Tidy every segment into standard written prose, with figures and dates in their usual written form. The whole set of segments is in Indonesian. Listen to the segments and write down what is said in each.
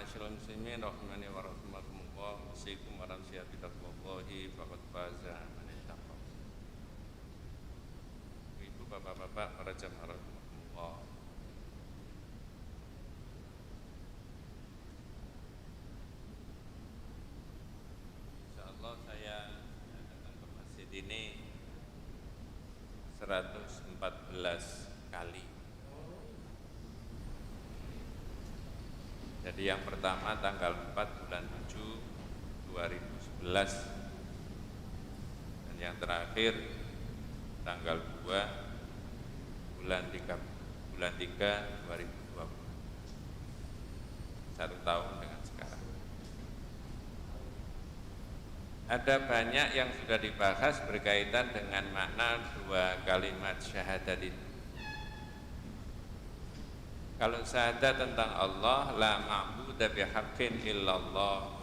Ma'asyiral muslimin rahimani wa rahimakumullah. Usikum wa nasihat taqwallahi faqad faza man ittaqa. Ibu bapak-bapak para jamaah rahimakumullah. Insyaallah saya datang ke masjid ini 114 kali. Jadi yang pertama tanggal 4 bulan 7 2011 dan yang terakhir tanggal 2 bulan 3 2020. 1 tahun dengan sekarang. Ada banyak yang sudah dibahas berkaitan dengan makna dua kalimat syahadat itu. Kalau syahadat tentang Allah, la ma'budu bihaqqin illallah,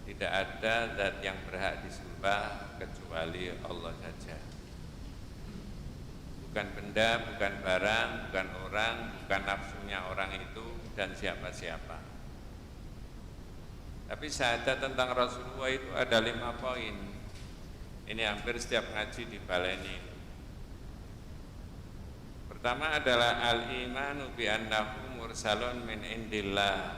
tidak ada zat yang berhak disembah kecuali Allah saja. Bukan benda, bukan barang, bukan orang, bukan nafsunya orang itu dan siapa-siapa. Tapi syahadat tentang Rasulullah itu ada 5 poin. Ini hampir setiap ngaji dibaleni. Pertama adalah al-imanu bi annahu mursalun min indillah.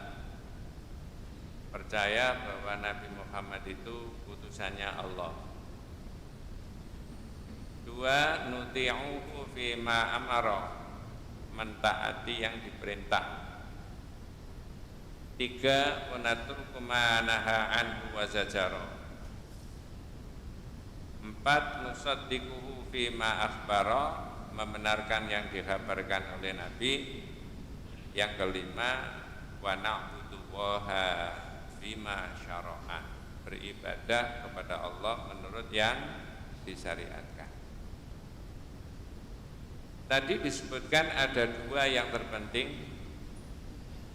Percaya bahwa Nabi Muhammad itu utusannya Allah. 2, nuti'uhu fi ma amara, mentaati yang diperintah. 3, wa natruku ma naha anhu wa zajara. 4, nusaddiquhu fi ma akhbara, membenarkan yang dikabarkan oleh Nabi. Yang kelima, wa na'budullaha bima syara'a, beribadah kepada Allah menurut yang disyariatkan. Tadi disebutkan ada 2 yang terpenting,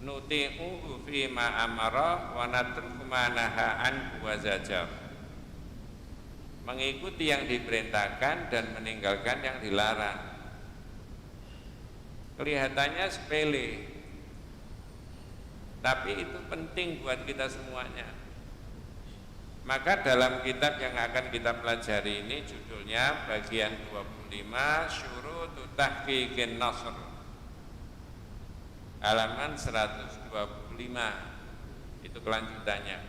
nuti'uhu fi ma amara wa natruku ma naha anhu wa zajar, mengikuti yang diperintahkan dan meninggalkan yang dilarang. Kelihatannya sepele, tapi itu penting buat kita semuanya. Maka dalam kitab yang akan kita pelajari ini judulnya bagian 25, Syurutu Tahqiqin Nasr, halaman 125. Itu kelanjutannya.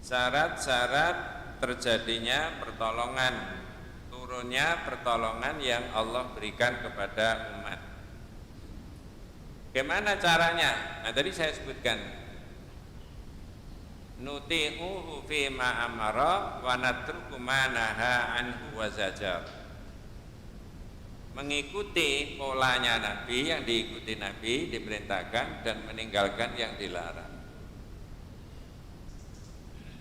Syarat-syarat terjadinya pertolongan, turunnya pertolongan yang Allah berikan kepada umat. Bagaimana caranya? Nah, tadi saya sebutkan, nuti'uhu fi ma amara wa natruku ma naha anhu wa zajar, mengikuti polanya Nabi, yang diikuti Nabi diperintahkan, dan meninggalkan yang dilarang.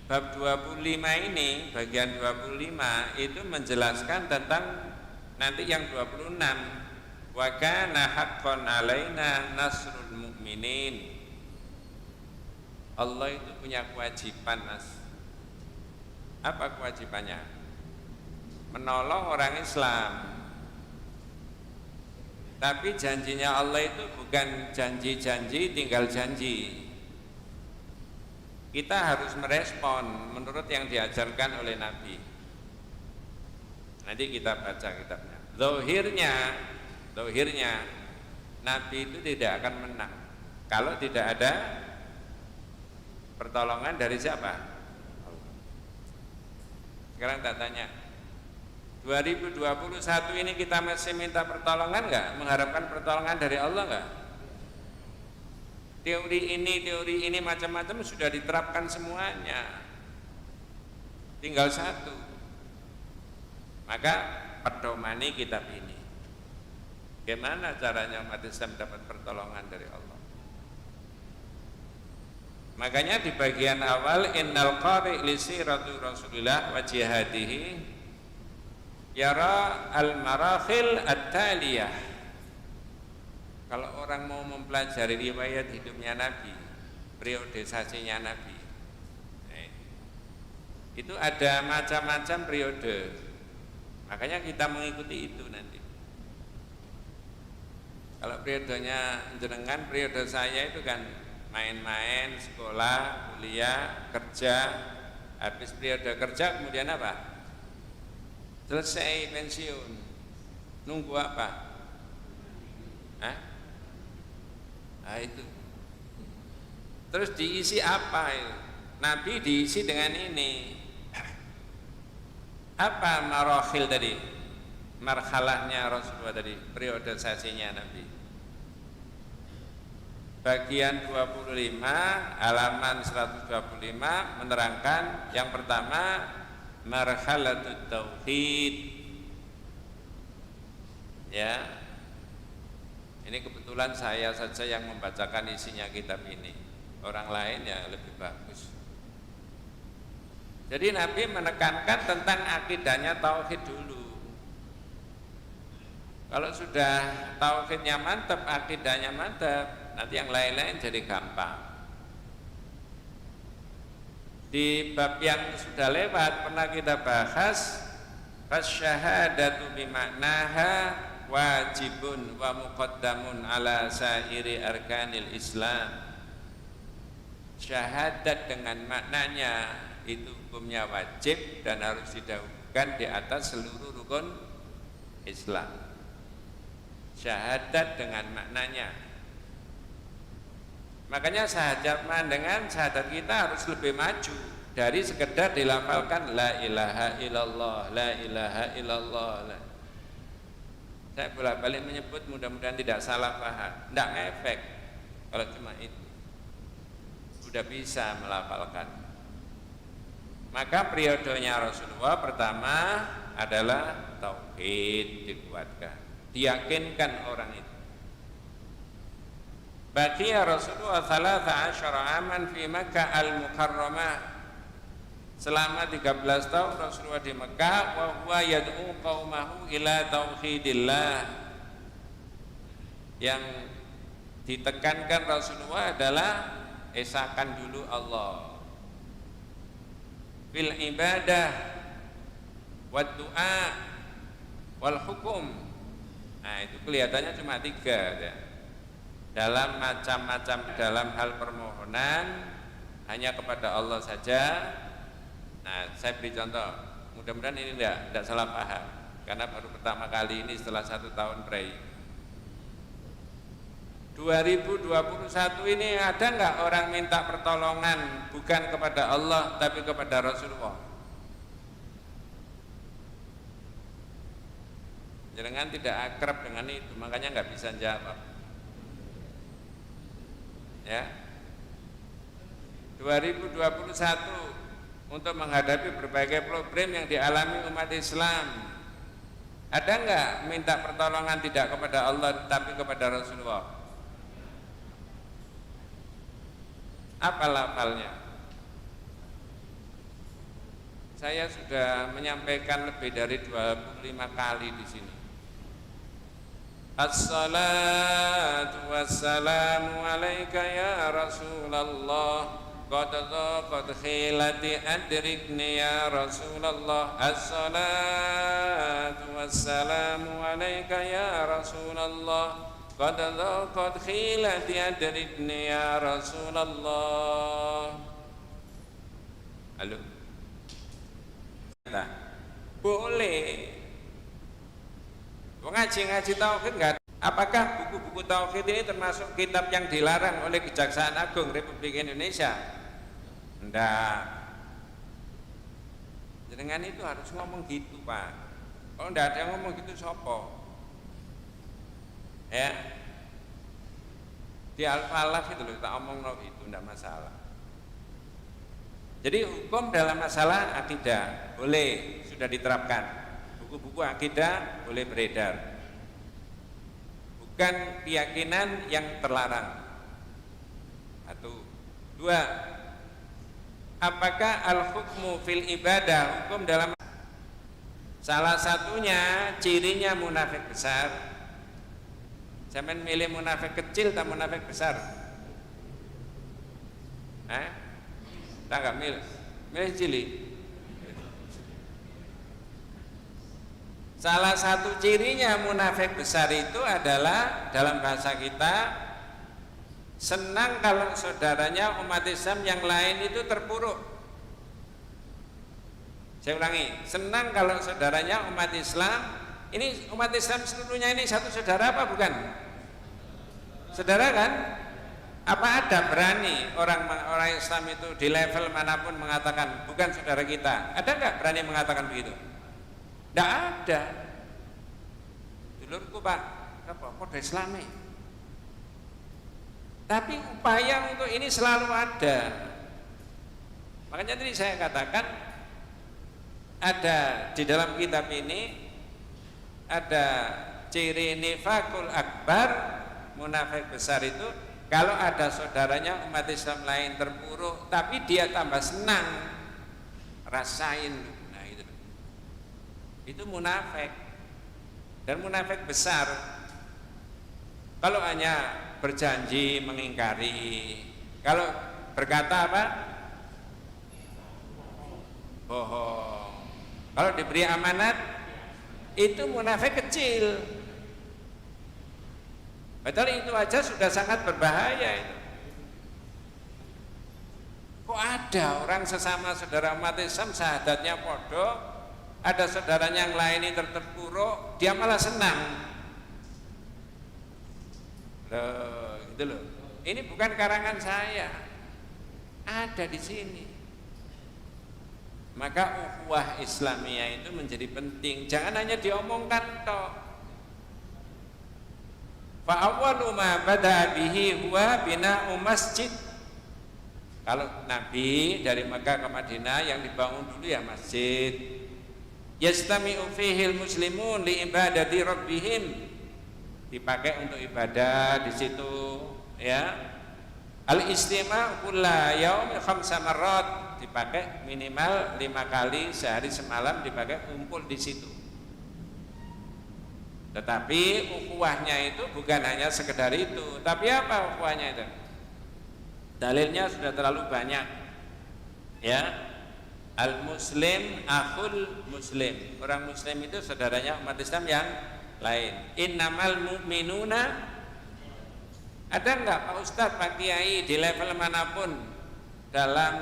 Bab 25 ini, bagian 25 itu menjelaskan tentang nanti yang 26, wa kana haqqan alaina nasrul mu'minin. Allah itu punya kewajiban, Mas. Apa kewajibannya? Menolong orang Islam. Tapi janjinya Allah itu bukan janji-janji tinggal janji. Kita harus merespon menurut yang diajarkan oleh Nabi. Nanti kita baca kitabnya. Zahirnya Nabi itu tidak akan menang kalau tidak ada pertolongan dari siapa? Sekarang tak tanya, 2021 ini kita masih minta pertolongan enggak? Mengharapkan pertolongan dari Allah enggak? Teori ini macam-macam sudah diterapkan semuanya, tinggal satu. Maka pedomani kitab ini, bagaimana caranya umat Islam dapat pertolongan dari Allah. Makanya di bagian awal, innal qari li sirati Rasulillah wa jihadihi yara al-marakhil at-taliyah. Kalau orang mau mempelajari riwayat hidupnya Nabi, periodisasinya Nabi, itu ada macam-macam periode. Makanya kita mengikuti itu nanti. Kalau periodenya jenengan, periode saya itu kan main-main, sekolah, kuliah, kerja. Habis periode kerja kemudian apa? Selesai pensiun. Nunggu apa? Hah? Nah, itu. Terus diisi apa itu? Nabi diisi dengan ini. Apa marahil tadi? Marhalahnya Rasulullah tadi, periodisasinya Nabi. Bagian 25 halaman 125 menerangkan yang pertama marhalatut tauhid. Ya. Ini kebetulan saya saja yang membacakan isinya kitab ini. Orang lain ya lebih bagus. Jadi Nabi menekankan tentang akidahnya tauhid dulu. Kalau sudah tauhidnya mantap, akidahnya mantap, nanti yang lain-lain jadi gampang. Di bab yang sudah lewat pernah kita bahas fasyahadatu bimaknaha wajibun wa muqaddamun ala sairi arkanil Islam. Syahadat dengan maknanya itu hukumnya wajib dan harus didahulukan di atas seluruh rukun Islam. Syahadat dengan maknanya. Makanya syahadat dengan syahadat kita harus lebih maju dari sekedar dilafalkan la ilaha illallah, la ilaha illallah. Saya bolak-balik menyebut, mudah-mudahan tidak salah paham. Tidak ngefek kalau cuma itu. Sudah bisa melafalkan. Maka periodenya Rasulullah pertama adalah tauhid dikuatkan. Diyakinkan orang itu. Baqiya Rasulullah 13 aman fi Makkah al-Mukarramah. Selama 13 tahun Rasulullah di Mekah wa huwa yad'u qaumahu ila tauhidillah. Yang ditekankan Rasulullah adalah esakan dulu Allah. Fil ibadah wad du'a wal hukum. Nah itu kelihatannya cuma 3 ya. Dalam macam-macam dalam hal permohonan hanya kepada Allah saja. Nah saya beri contoh, mudah-mudahan ini tidak salah paham karena baru pertama kali ini setelah 1 tahun pray. 2021 ini ada nggak orang minta pertolongan bukan kepada Allah tapi kepada Rasulullah? Jangan tidak akrab dengan itu, makanya nggak bisa jawab. Ya. 2021 untuk menghadapi berbagai problem yang dialami umat Islam. Ada nggak minta pertolongan tidak kepada Allah tapi kepada Rasulullah? Apa lafalnya? Saya sudah menyampaikan lebih dari 25 kali di sini. Assalatu wassalamu alaika ya Rasulullah. Qad khilati adrikni ya Rasulullah. Assalatu wassalamu alaika ya Rasulullah. Qad khilati adrikni ya Rasulullah. Halo. Boleh. Ngaji tauhid enggak? Apakah buku-buku tauhid ini termasuk kitab yang dilarang oleh Kejaksaan Agung Republik Indonesia? Enggak. Dengan itu harus ngomong gitu, Pak. Kalau enggak ada yang ngomong gitu sopo? Ya. Di Al-Falaq itu loh, kita omong itu enggak masalah. Jadi hukum dalam masalah akidah boleh sudah diterapkan. Buku-buku akidah boleh beredar. Bukan keyakinan yang terlarang. 1. 2. Apakah al-hukmu fil ibadah, hukum dalam salah satunya cirinya munafik besar. Sampeyan milih munafik kecil atau munafik besar? Tak enggak milih cilik. Salah satu cirinya munafik besar itu adalah dalam bahasa kita senang kalau saudaranya umat Islam yang lain itu terpuruk. Saya ulangi, senang kalau saudaranya umat Islam, ini umat Islam seluruhnya ini satu saudara apa bukan? Saudara kan? Apa ada berani orang Islam itu di level manapun mengatakan bukan saudara kita? Ada nggak berani mengatakan begitu? Tidak ada. Dulurku Pak, apa? Kode Islami. Tapi upaya untuk ini selalu ada. Makanya tadi saya katakan ada di dalam kitab ini ada ciri nifakul akbar, munafik besar itu kalau ada saudaranya umat Islam lain terpuruk tapi dia tambah senang, rasain. Nah itu munafik. Dan munafik besar kalau hanya berjanji mengingkari, kalau berkata apa? Bohong. Kalau diberi amanat itu munafik kecil. Padahal itu aja sudah sangat berbahaya itu. Kok ada orang sesama saudara umat Islam sahadatnya podo, ada saudaranya yang lain ini terpuruk, dia malah senang. Loh, gitu loh. Ini bukan karangan saya, ada di sini. Maka ukhuwah Islamiyah itu menjadi penting. Jangan hanya diomongkan toh. Fa awwalu ma bada bihi huwa bina'u masjid. Kalau Nabi dari Mekah ke Madinah yang dibangun dulu ya masjid. Yastami'u fihi muslimun li ibadati rabbihim. Dipakai untuk ibadah di situ ya. Al-istima'u kulla yaum khamsa marrat, dipakai minimal 5 kali sehari semalam, dipakai kumpul di situ. Tetapi ukhuwahnya itu bukan hanya sekedar itu. Tapi apa ukhuwahnya itu? Dalilnya sudah terlalu banyak. Ya. Al-muslim akhul muslim. Orang muslim itu saudaranya umat Islam yang lain. Innamal mu'minuna. Ada enggak Pak Ustadz, Pak Kiai di level manapun, dalam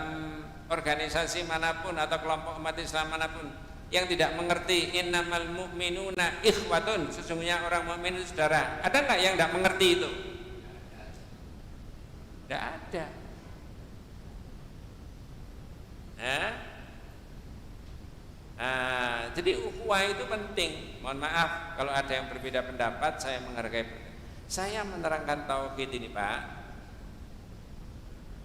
organisasi manapun atau kelompok umat Islam manapun yang tidak mengerti innamal mu'minuna ikhwatun, sesungguhnya orang mukmin itu saudara? Ada enggak yang tidak mengerti itu? Tidak ada. Jadi ukhuwah itu penting. Mohon maaf kalau ada yang berbeda pendapat, saya menghargai. Saya menerangkan tauhid ini Pak,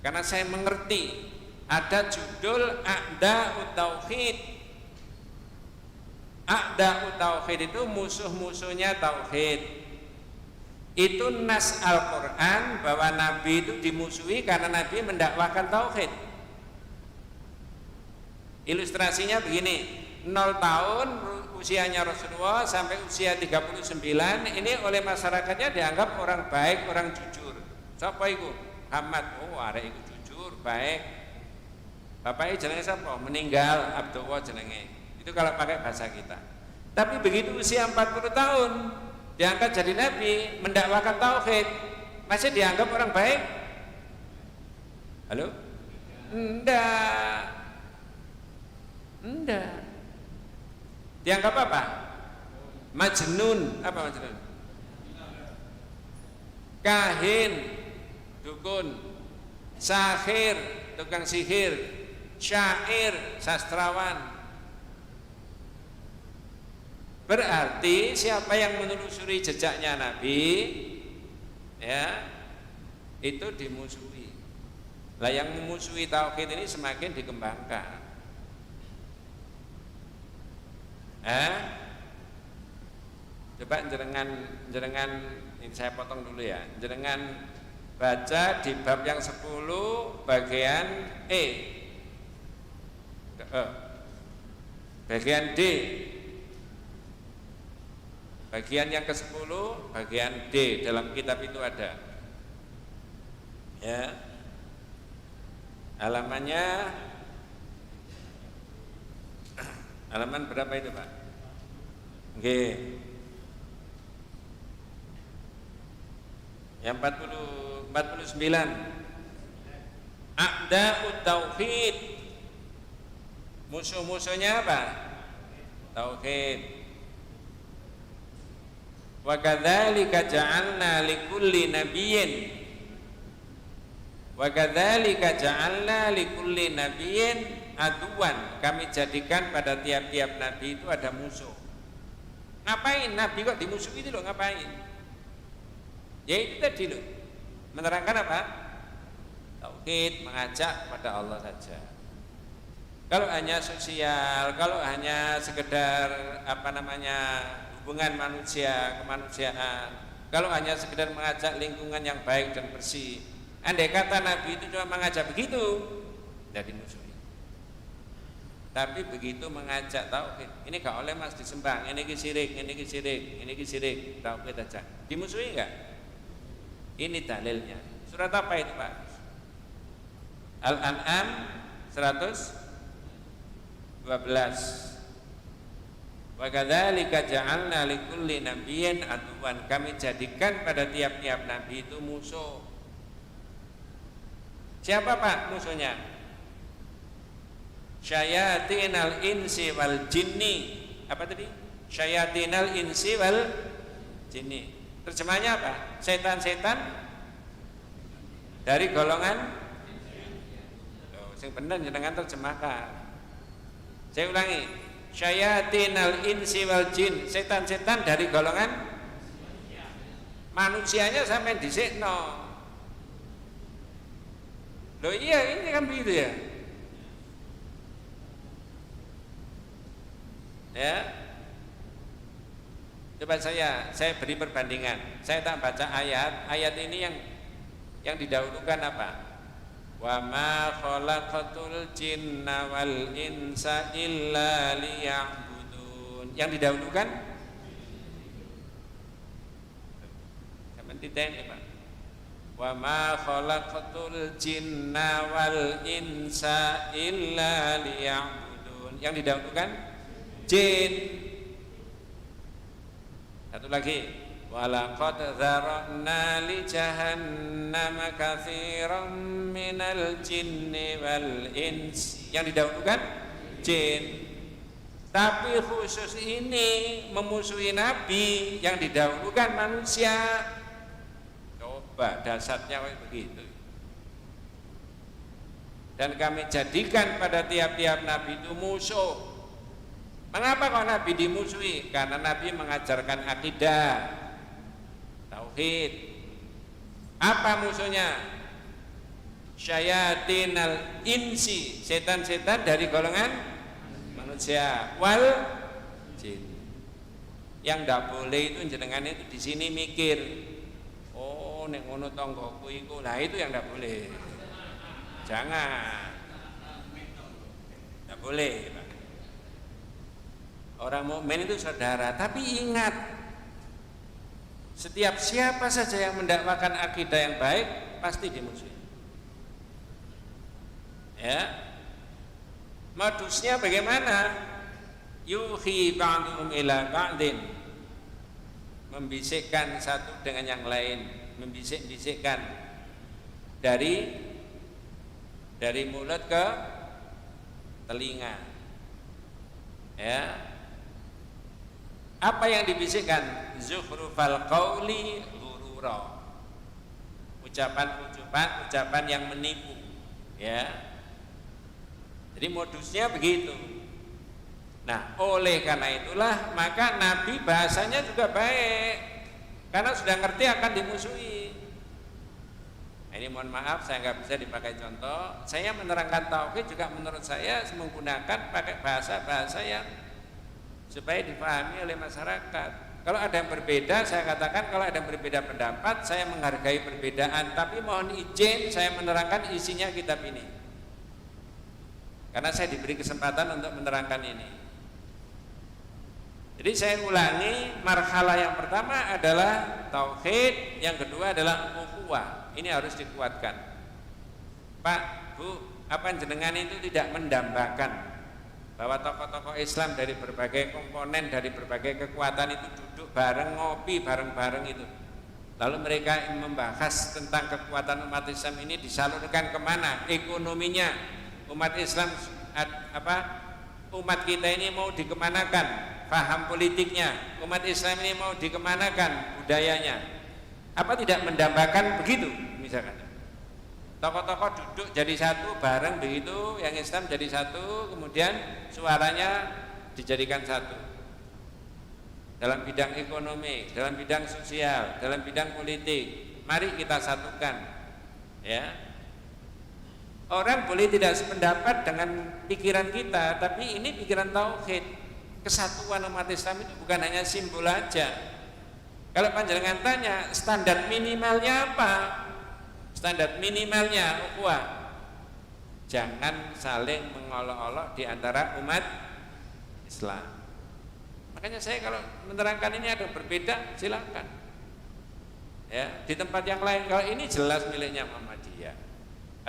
karena saya mengerti ada judul A'da'ut Tauhid. A'da'ut Tauhid itu musuh-musuhnya tauhid. Itu nas Al-Quran bahwa Nabi itu dimusuhi karena Nabi mendakwakan tauhid. Ilustrasinya begini, 0 tahun usianya Rasulullah sampai usia 39 ini oleh masyarakatnya dianggap orang baik, orang jujur. Siapa itu? Muhammad. Oh, arek itu jujur, baik. Bapaknya jenenge siapa? Meninggal, Abdullah jenenge. Itu kalau pakai bahasa kita. Tapi begitu usia 40 tahun diangkat jadi nabi, mendakwakan tauhid, masih dianggap orang baik? Halo? Enggak. Dianggap apa? Majnun. Apa majnun? Kahin, dukun, sahir, tukang sihir, syair, sastrawan. Berarti siapa yang menelusuri jejaknya Nabi, ya, itu dimusuhi. Lah yang memusuhi tauhid ini semakin dikembangkan. Coba jenengan ini saya potong dulu ya. Jenengan baca di bab yang 10 bagian bagian D. Bagian yang ke-10 bagian D dalam kitab itu ada. Ya. Halaman berapa itu, Pak? Nggih. Yang 49. A'da'ut tauhid. Musuh-musuhnya apa? Tauhid. Wa kadzalika ja'alna likulli nabiyyin aduwan. Kami jadikan pada tiap-tiap nabi itu ada musuh. Ngapain nabi kok dimusuhi itu loh, ngapain? Ya itu tadi loh, menerangkan apa? Tauhid, mengajak pada Allah saja. Kalau hanya sosial, kalau hanya sekedar hubungan manusia, kemanusiaan, kalau hanya sekedar mengajak lingkungan yang baik dan bersih, andai kata Nabi itu cuma mengajak begitu, tidak dimusuhi. Tapi begitu mengajak tauhid, ini gak oleh mas disembah, ini sirik, tauhid aja, dimusuhi enggak? Ini dalilnya. Surat apa itu Pak? Al-An'am 112. Wa kadzalika ja'alna likulli nabiyyin aduwan. Kami jadikan pada tiap-tiap nabi itu musuh. Siapa Pak musuhnya? Syayatinal insi wal jinni. Apa tadi? Syayatinal insi wal jinni. Terjemahnya apa? Setan-setan dari golongan. Sing bener jenengan terjemahkan. Saya ulangi. Syayatinal insi wal jin. Setan-setan dari golongan manusianya sampai disikno. Loh iya, ini kan begitu ya. Ya. Coba saya beri perbandingan. Saya tak baca ayat ini yang didahulukan apa? Wa ma khalaqatul jinna wal insa illa liya'budun. Yang didahulukan sampai titen ya Pak. Wa ma khalaqatul jinna wal insa illa liya'budun. Yang didahulukan jin. Satu lagi, walaqad dzara'na li jahannama katsiran minal jinni wal ins. Yang didahulukan jin. Tapi khusus ini memusuhi nabi, yang didahulukan manusia. Coba dasarnya begitu. Dan kami jadikan pada tiap-tiap nabi itu musuh. Mengapa kok Nabi dimusuhi? Karena Nabi mengajarkan akidah, tauhid. Apa musuhnya? Syayatinal insi, setan-setan dari golongan manusia, wal jin. Yang tidak boleh itu jenengan itu di sini mikir, oh nek ngono tonggoku iku, lah itu yang tidak boleh. Jangan, tidak boleh Pak. Orang mukmin itu saudara, tapi ingat, setiap siapa saja yang mendakwakan akidah yang baik pasti dimusuhi. Ya, modusnya bagaimana? Yuhi ba'dhum ila ba'din, membisikkan satu dengan yang lain, membisik-bisikkan dari mulut ke telinga. Ya. Apa yang dibisikkan? Zukhrufal qauli ghurura. Ucapan yang menipu. Ya. Jadi modusnya begitu. Nah, oleh karena itulah maka Nabi bahasanya juga baik. Karena sudah ngerti akan dimusuhi. Nah, ini mohon maaf saya nggak bisa dipakai contoh. Saya menerangkan tauhid juga menurut saya menggunakan pakai bahasa-bahasa yang supaya dipahami oleh masyarakat. Kalau ada yang berbeda, saya katakan kalau ada yang berbeda pendapat, saya menghargai perbedaan, tapi mohon izin saya menerangkan isinya kitab ini. Karena saya diberi kesempatan untuk menerangkan ini. Jadi saya ulangi, marhalah yang pertama adalah tauhid, yang kedua adalah ukhuwah. Ini harus dikuatkan. Pak, Bu, apa jenengan itu tidak mendambakan bahwa tokoh-tokoh Islam dari berbagai komponen, dari berbagai kekuatan itu duduk bareng, ngopi bareng-bareng itu. Lalu mereka membahas tentang kekuatan umat Islam ini disalurkan kemana, ekonominya umat Islam, umat kita ini mau dikemanakan, paham politiknya, umat Islam ini mau dikemanakan, budayanya. Apa tidak mendambakan begitu misalkan? Tokoh-tokoh duduk jadi satu bareng begitu, yang Islam jadi satu, kemudian suaranya dijadikan satu dalam bidang ekonomi, dalam bidang sosial, dalam bidang politik. Mari kita satukan, ya. Orang boleh tidak sependapat dengan pikiran kita, tapi ini pikiran tauhid. Kesatuan umat Islam itu bukan hanya simbol aja. Kalau panjenengan tanya standar minimalnya apa? Standar minimalnya ukhuwah, jangan saling mengolok-olok di antara umat Islam. Makanya saya kalau menerangkan ini ada berbeda, silakan. Ya, di tempat yang lain kalau ini jelas miliknya Muhammadiyah.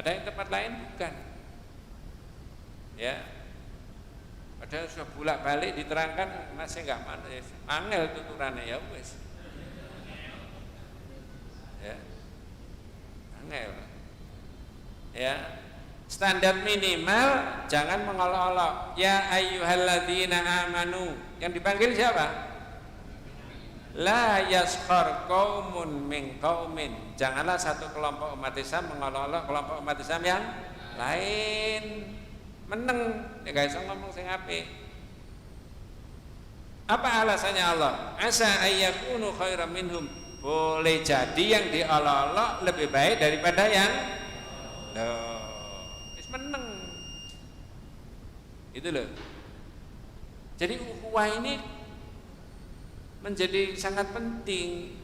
Ada yang tempat lain bukan. Ya. Padahal sudah bolak-balik diterangkan masih enggak angel tuturannya ya wis. Ya. Angel. Ya. Standar minimal jangan mengolok-olok. Ya ayyuhalladzina amanu. Yang dipanggil siapa? La yaskhar qaumun min qaumin. Janganlah satu kelompok umat Islam mengolok-olok kelompok umat Islam yang lain. Meneng, ya guys, ngomong sing apik. Apa alasannya Allah? Asa ayyakunu khairam minhum. Boleh jadi yang diolok-olok lebih baik daripada yang wis meneng. Itu loh. Jadi ukhuwah ini menjadi sangat penting.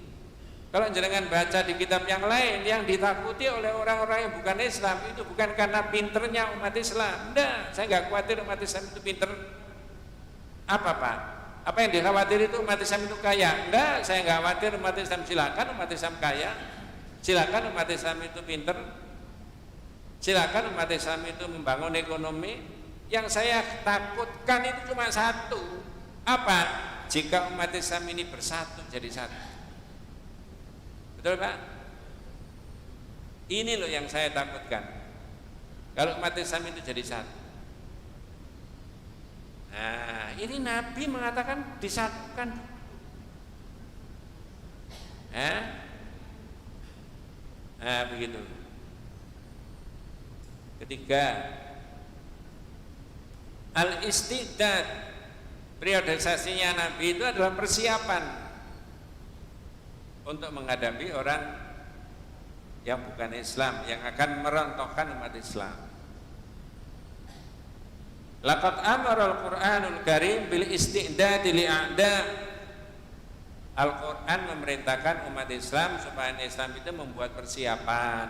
Kalau jenengan baca di kitab yang lain, yang ditakuti oleh orang-orang yang bukan Islam itu bukan karena pinternya umat Islam. Enggak, saya enggak khawatir umat Islam itu pinter. Apa Pak? Apa yang dikhawatir itu umat Islam itu kaya? Enggak, saya enggak khawatir umat Islam. Silakan umat Islam kaya, silakan umat Islam itu pinter, silakan umat Islam itu membangun ekonomi. Yang saya takutkan itu cuma satu. Apa? Jika umat Islam ini bersatu jadi satu. Betul Pak? Ini loh yang saya takutkan. Kalau umat Islam itu jadi satu. Nah, ini Nabi mengatakan disatukan. Nah, begitu. Ketiga, al-istidad, periodisasinya Nabi itu adalah persiapan untuk menghadapi orang yang bukan Islam, yang akan merontokkan umat Islam. Laqad amara al-Qur'anul Karim bil istidad li'a'da. Al-Quran memerintahkan umat Islam supaya Islam itu membuat persiapan.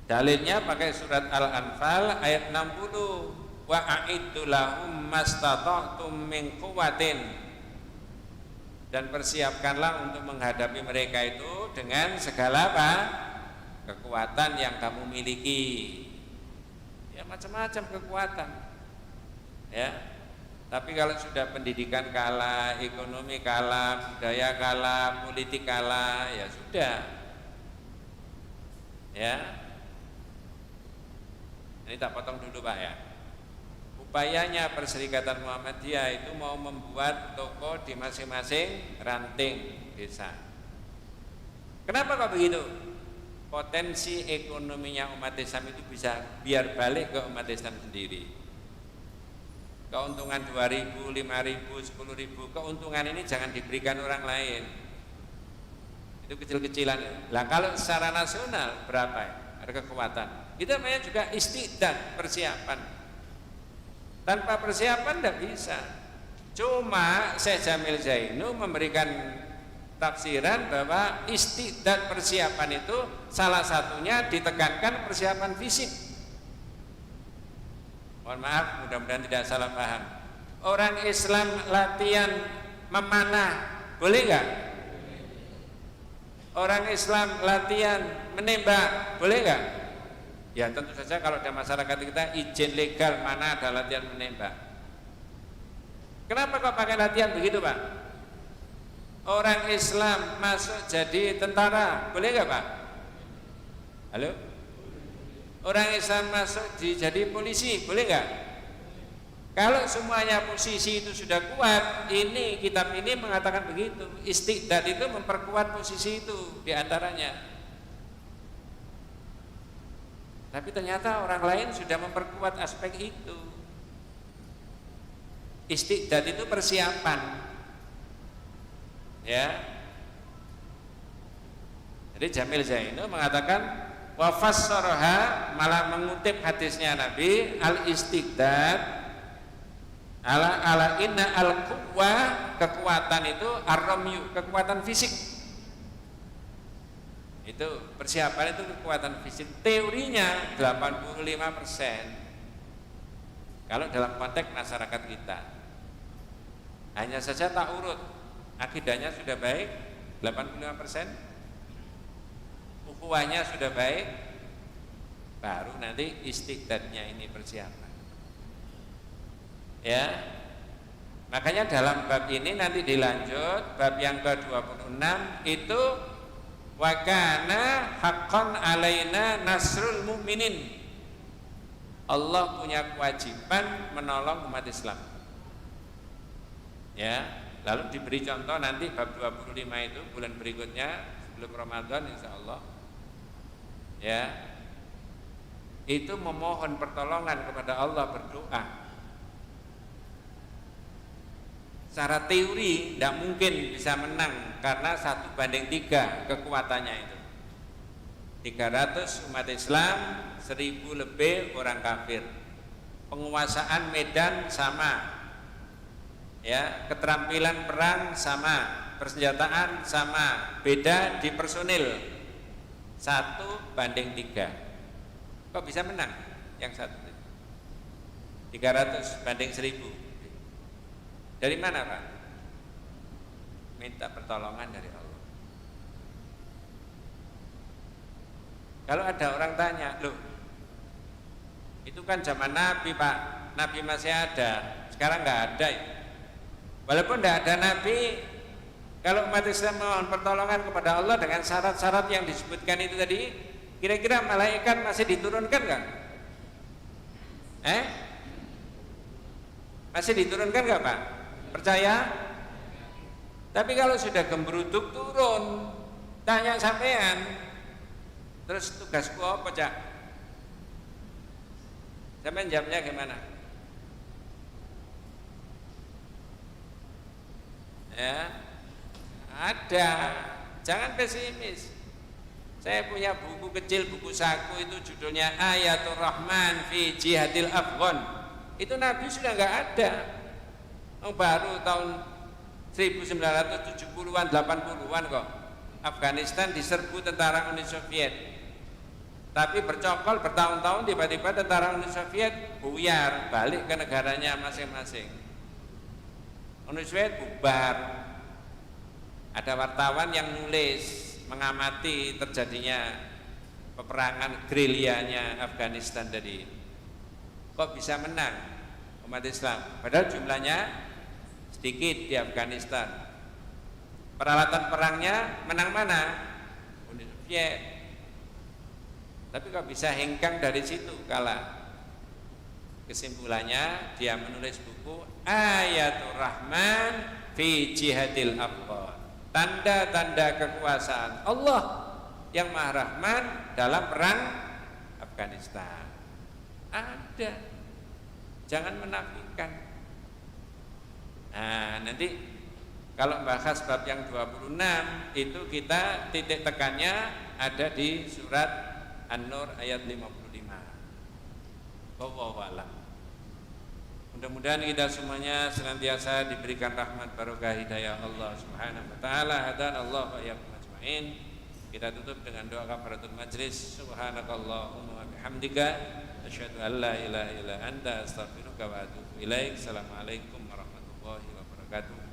Dalilnya pakai surat Al-Anfal ayat 60. Wa a'iddu lahum mastata'tum min quwwatin. Dan persiapkanlah untuk menghadapi mereka itu dengan segala apa? Kekuatan yang kamu miliki. Ya macam-macam kekuatan. Ya. Tapi kalau sudah pendidikan kalah, ekonomi kalah, budaya kalah, politik kalah, ya sudah. Ya. Ini tak potong dulu Pak ya. Upayanya Perserikatan Muhammadiyah itu mau membuat toko di masing-masing ranting desa. Kenapa kok begitu? Potensi ekonominya umat Islam itu bisa biar balik ke umat Islam sendiri. Keuntungan 2.000, 5.000, 10.000, keuntungan ini jangan diberikan orang lain. Itu kecil-kecilan. Lah kalau secara nasional berapa ya? Ada kekuatan. Itu namanya juga istidad, persiapan. Tanpa persiapan tidak bisa. Cuma Syekh Jamil Zainu memberikan tafsiran bahwa istidad persiapan itu salah satunya ditekankan persiapan fisik. Mohon maaf, mudah-mudahan tidak salah paham. Orang Islam latihan memanah, boleh nggak? Orang Islam latihan menembak, boleh nggak? Ya tentu saja kalau di masyarakat kita izin legal mana ada latihan menembak. Kenapa kok pakai latihan begitu Pak? Orang Islam masuk jadi tentara, boleh nggak Pak? Halo? Orang Islam masuk jadi polisi, boleh nggak? Kalau semuanya posisi itu sudah kuat, ini kitab ini mengatakan begitu. Istiqdad itu memperkuat posisi itu diantaranya. Tapi ternyata orang lain sudah memperkuat aspek itu. Istiqdad itu persiapan, ya. Jadi Jamil Zainu mengatakan wa fassaraha, malah mengutip hadisnya Nabi, al istiqdad ala inna al quwwa, kekuatan itu ar-ramyu, kekuatan fisik. Itu persiapan itu kekuatan fisik. Teorinya 85% kalau dalam konteks masyarakat kita. Hanya saja tak urut, akidahnya sudah baik 85%, ukhuwahnya sudah baik, baru nanti istiqdadnya ini persiapan. Ya, makanya dalam bab ini nanti dilanjut bab yang ke-26 itu wa kana haqqan alaina nasrul mu'minin. Allah punya kewajiban menolong umat Islam. Ya, lalu diberi contoh nanti bab 25 itu bulan berikutnya sebelum Ramadan insyaallah. Ya. Itu memohon pertolongan kepada Allah, berdoa. Secara teori tidak mungkin bisa menang karena 1:3 kekuatannya itu. 300 umat Islam, 1000 lebih orang kafir. Penguasaan medan sama, ya, keterampilan perang sama, persenjataan sama, beda di personil 1:3. Kok bisa menang yang satu? 300 banding 1000. Dari mana Pak? Minta pertolongan dari Allah. Kalau ada orang tanya, loh, itu kan zaman Nabi Pak, Nabi masih ada, sekarang nggak ada ya. Walaupun nggak ada Nabi, kalau umat Islam mohon pertolongan kepada Allah dengan syarat-syarat yang disebutkan itu tadi, kira-kira malaikat masih diturunkan nggak? Masih diturunkan nggak Pak? Percaya? Tapi kalau sudah gembruduk turun, tanya sampean, terus tugasku apa Cak? Sampean jawabnya gimana? Ya, ada. Jangan pesimis. Saya punya buku kecil, buku saku itu judulnya Ayatul Rahman fi Jihadil Afghan. Itu Nabi sudah nggak ada. Baru tahun 1970-an, 80-an kok. Afghanistan diserbu tentara Uni Soviet. Tapi bercokol bertahun-tahun, tiba-tiba tentara Uni Soviet buyar, balik ke negaranya masing-masing. Uni Soviet bubar. Ada wartawan yang nulis mengamati terjadinya peperangan gerilyanya Afghanistan tadi. Kok bisa menang umat Islam? Padahal jumlahnya sedikit di Afghanistan. Peralatan perangnya menang mana? Uni Soviet. Tapi kok bisa hengkang dari situ kalah? Kesimpulannya dia menulis buku Ayatul Rahman fi Jihadil Afghan. Tanda-tanda kekuasaan Allah yang Maha Rahman dalam perang Afghanistan. Ada. Jangan menafikan. Nah, nanti kalau bahas bab yang 26 itu kita titik tekannya ada di surat An-Nur ayat 55. Wallahu a'lam. Mudah-mudahan kita semuanya senantiasa diberikan rahmat barokah hidayah Allah Subhanahu wa taala. Hadan Allah wa iyyakum ajmain. Kita tutup dengan doa kafaratul majlis. Subhanakallahumma wa bihamdika asyhadu an la ilaha illa anta astaghfiruka wa atubu ilaik. Assalamualaikum warahmatullahi wabarakatuh.